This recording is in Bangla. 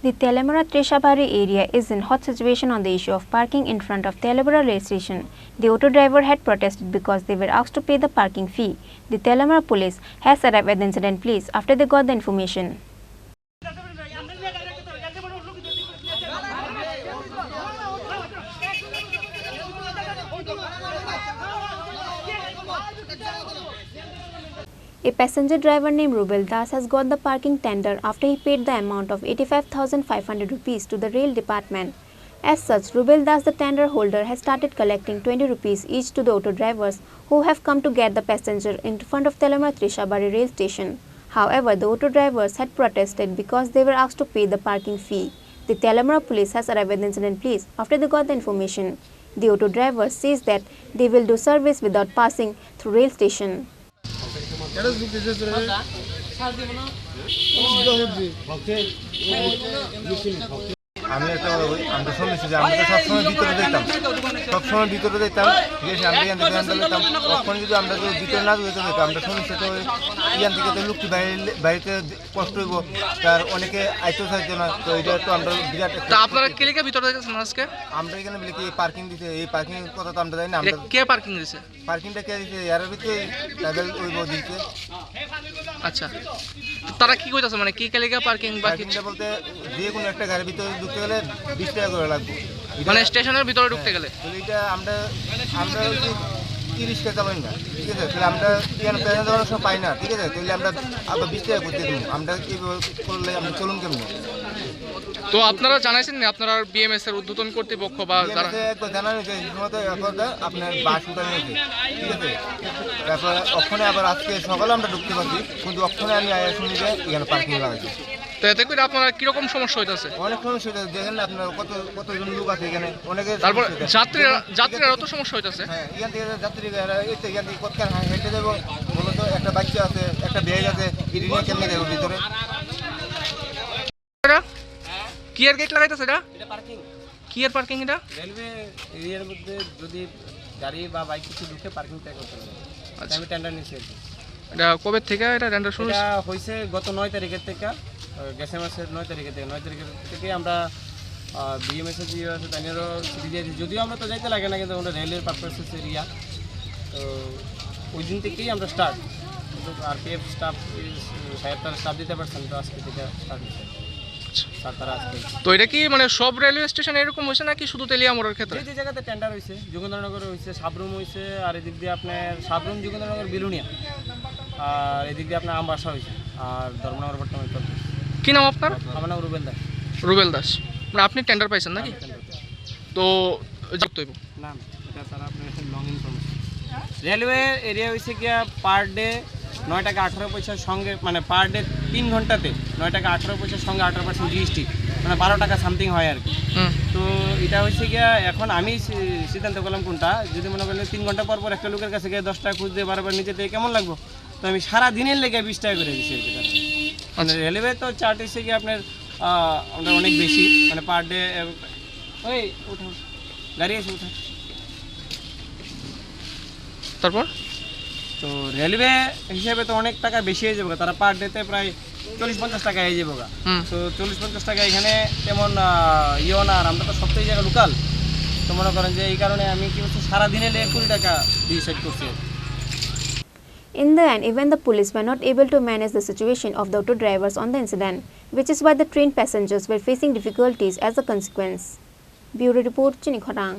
The Teliamura Trisabari area is in hot situation on the issue of parking in front of Teliamura Rail Station. The auto driver had protested because they were asked to pay the parking fee. The Teliamura police has arrived at the incident place after they got the information. A passenger driver named Rubel Das has got the parking tender after he paid the amount of 85,500 rupees to the rail department. As such, Rubel Das, the tender holder, has started collecting 20 rupees each to the auto drivers who have come to get the passenger in front of Teliamura Trisabari Rail Station. However, the auto drivers had protested because they were asked to pay the parking fee. The Teliamura police has arrived at the incident place after they got the information. The auto driver says that they will do service without passing through rail station. আমি একটা আমরা শুনেছি যে আমরা সবসময় ভিতরে যেতাম ঠিক আছে আমরা এখান থেকে যেতাম তখন যদি আমরা ভিতরে না যেতে যেতাম আমরা শুনেছি তো এখান থেকে তো লোকটি বাড়িতে কষ্ট হইব তার অনেকে আইতে চাইতো না তো এটা তো আমরা বিরাট তা আপনারা কে লিখে ভিতরে যাচ্ছেন আজকে আমরা এখানে বলি কি পার্কিং দিতে এই পার্কিং কথা তো আমরা জানি না আমরা কে পার্কিং দিছে পার্কিংটা কে দিছে এর ভিতরে ট্রাভেল হইব দিতে আচ্ছা তারা কি কইতাছে মানে কি কে লিখে পার্কিং বাকি বলতে যে কোনো একটা গাড়ির ভিতরে ঢুকতে গেলে 20 টাকা করে লাগবে মানে স্টেশনের ভিতরে ঢুকতে গেলে এটা আমরা 30 টাকা চালাই না ঠিক আছে তাহলে আমরা এখানে প্যাসেঞ্জার সব পাই না ঠিক আছে তাহলে আমরা আবার 20 টাকা করতে দেব আমরা কি করলে আমরা চলুন কেমনে তো আপনারা জানাইছেন না আপনারা বিএমএস এর উদ্বোধন কর্তৃপক্ষ বা যারা একবার জানানো যে মতো একবার আপনার বাস উঠানো হয়েছে ঠিক আছে তারপর ওখানে আবার আজকে সকালে আমরা ঢুকতে পারছি কিন্তু ওখানে আমি শুনি যে এখানে পার্কিং লাগাইছি তো এতে করে আপনারা কিরকম সমস্যা হইতাছে অনেক সমস্যা হইতাছে দেখেন না আপনার কতজন লোক আছে এখানে অনেকে তারপর যাত্রীরা অত সমস্যা হইতাছে হ্যাঁ এখান থেকে যাত্রীরা এখান থেকে কতক্ষণ হেঁটে যাবো বলতো একটা বাচ্চা আছে একটা ব্যাগ আছে এটি নিয়ে কেমনে যাবো ভিতরে কি এর গেট লাগাইতাছে এটা পার্কিং কি এর পার্কিং এটা রেলওয়ে এরিয়ার মধ্যে যদি গাড়ি বা বাইক কিছু ঢুকে পার্কিং ট্যাগ করতে হবে আচ্ছা আমি টেন্ডার নিয়েছি এটা কবে থেকে এটা টেন্ডার শুরু এটা হইছে গত 9 তারিখের থেকে গেছে মাসের 9 তারিখ থেকে আমরা বিএমএস এর দিয়ে আছে তানিরও ছুটি দিয়ে যদিও আমরা তো যাইতে লাগে না কিন্তু আমরা রেলের পারপাসেস এরিয়া তো ওই দিন থেকেই আমরা স্টার্ট আরপিএফ স্টাফ সাহেব তারা স্টাফ দিতে পারছেন তো আজকে থেকে স্টার্ট হচ্ছে তো এটা কি মানে সব রেলওয়ে স্টেশন এরকম হইছে নাকি শুধু তেলিয়ামুরার ক্ষেত্রে যে জায়গাতে টেন্ডার হইছে যোগেন্দ্রনগরে হইছে সাবরুম হইছে আর এদিক দিয়ে আপনার সাবরুম যোগেন্দ্রনগর বিলুনিয়া আর এদিক দিয়ে আপনার আমবাসা হইছে আর ধর্মনগর বর্তমানে কি নাম আপনার আমার নাম রুবেল দাস মানে আপনি টেন্ডার পাইছেন নাকি তো যুক্ত হইব না এটা স্যার আপনার লং ইনফরমেশন রেলওয়ে এরিয়া হইছে কি পার ডে 9 টাকা 18 পয়সার সঙ্গে মানে পার ডে 3 ঘন্টাতে 9 টাকা 18 পয়সার সঙ্গে 18% জিএসটি মানে 12 টাকা সামথিং হয় আর কি তো এটা হচ্ছে গিয়া এখন আমি সিদ্ধান্ত করলাম কোনটা যদি মনে করেন 3 ঘন্টা পর একটা লোকের কাছে গিয়ে 10 টাকা খুঁজ দিয়ে বারবার নিচে দিয়ে কেমন লাগবে তো আমি সারা দিনের লেগে 20 টাকা করে দিচ্ছি মানে রেলওয়ে তো চার্ট হচ্ছে গিয়ে আপনার আমরা অনেক বেশি মানে পার ডে ওই উঠো গাড়ি এসে উঠো তারপর তো রেলওয়ে হিসেবে তো অনেক টাকা বেশি হয়ে যাবে তারা পার ডেতে প্রায় 40-50 টাকা হয়ে যাবে তো 40-50 টাকা এখানে তেমন ইয়ে না আর আমরা তো সবথেকে জায়গা লোকাল তো মনে করেন যে এই কারণে আমি কি হচ্ছে সারা দিনে 20 টাকা ডিসাইড করছি In the end, even the police were not able to manage the situation of the auto drivers on the incident, which is why the train passengers were facing difficulties as a consequence. Bureau Report, Chini, Khorang.